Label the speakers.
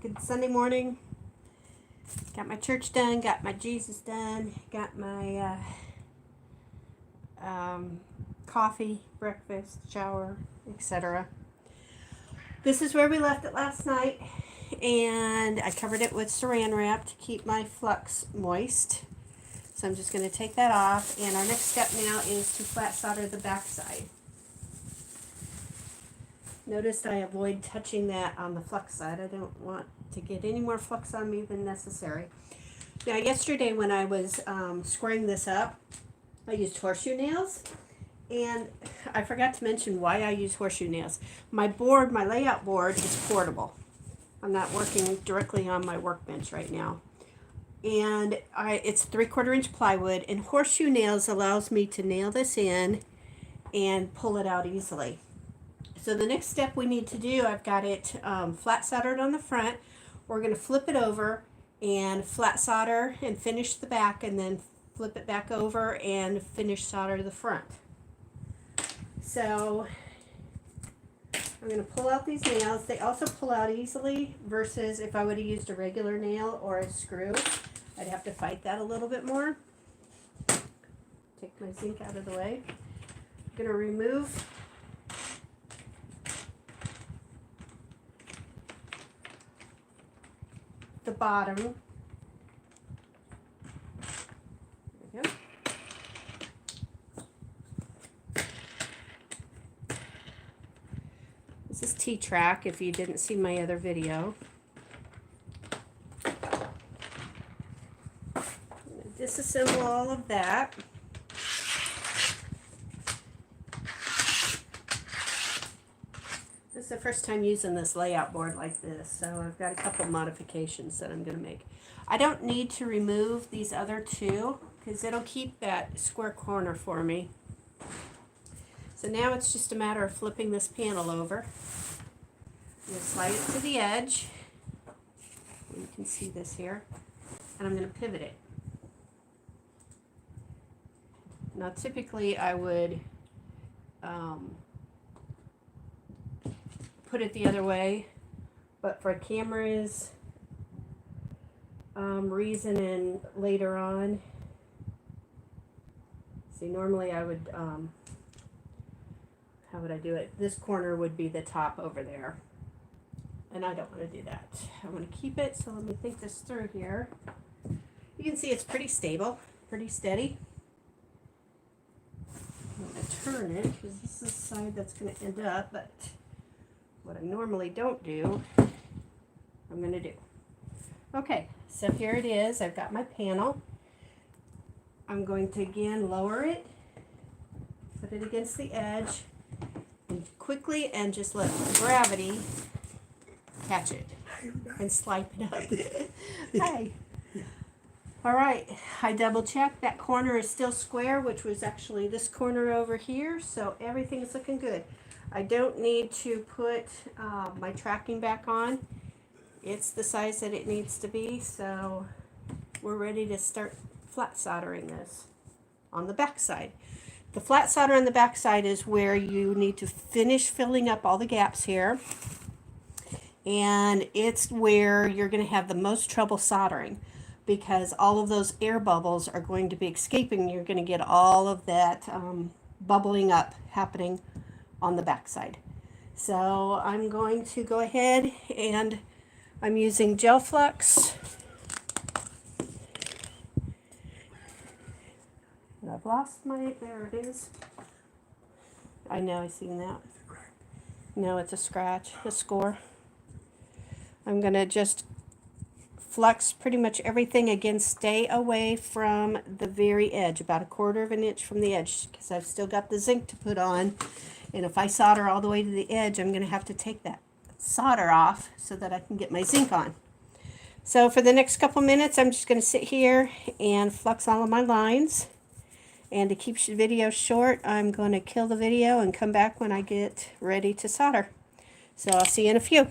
Speaker 1: Good Sunday morning. Got my church done, got my Jesus done, got my coffee, breakfast, shower, etc. This is where we left it last night, and I covered it with saran wrap to keep my flux moist. So I'm just going to take that off, and our next step now is to flat solder the back side. Notice I avoid touching that on the flux side. I don't want to get any more flux on me than necessary. Now yesterday when I was squaring this up, I used horseshoe nails, and I forgot to mention why I use horseshoe nails. My board, my layout board, is portable. I'm not working directly on my workbench right now. And it's 3/4 inch plywood, and horseshoe nails allows me to nail this in and pull it out easily. So the next step we need to do, I've got it flat soldered on the front. We're going to flip it over and flat solder and finish the back, and then flip it back over and finish solder the front. So I'm going to pull out these nails. They also pull out easily versus if I would have used a regular nail or a screw. I'd have to fight that a little bit more. Take my zinc out of the way. I'm going to remove the bottom. There we go. This is T-track if you didn't see my other video. Disassemble all of that. This is the first time using this layout board like this, so I've got a couple modifications that I'm going to make. I don't need to remove these other two because it'll keep that square corner for me. So now it's just a matter of flipping this panel over. I'm going to slide it to the edge. You can see this here. And I'm going to pivot it. Now typically I would put it the other way, but for cameras reason and later on, see, normally I would, how would I do it? This corner would be the top over there, and I don't want to do that. I want to keep it, so let me think this through here. You can see it's pretty stable, pretty steady. I'm going to turn it because this is the side that's going to end up, but what I normally don't do, I'm going to do. Okay, so here it is. I've got my panel. I'm going to again lower it, put it against the edge, and quickly and just let gravity catch it and slide it up. Hi. All right, I double checked. That corner is still square, which was actually this corner over here, so everything's looking good. I don't need to put my tracking back on. It's the size that it needs to be, so we're ready to start flat soldering this on the back side. The flat solder on the back side is where you need to finish filling up all the gaps here, and it's where you're going to have the most trouble soldering, because all of those air bubbles are going to be escaping. You're going to get all of that bubbling up happening on the back side. So I'm going to go ahead and I'm using gel flux. I've lost my, there it is. I know, I've seen that. No, it's a scratch, a score. I'm going to just flux pretty much everything. Again, stay away from the very edge, about 1/4 inch from the edge, because I've still got the zinc to put on, and if I solder all the way to the edge, I'm going to have to take that solder off so that I can get my zinc on. So for the next couple minutes, I'm just going to sit here and flux all of my lines, and to keep the video short, I'm going to kill the video and come back when I get ready to solder. So I'll see you in a few.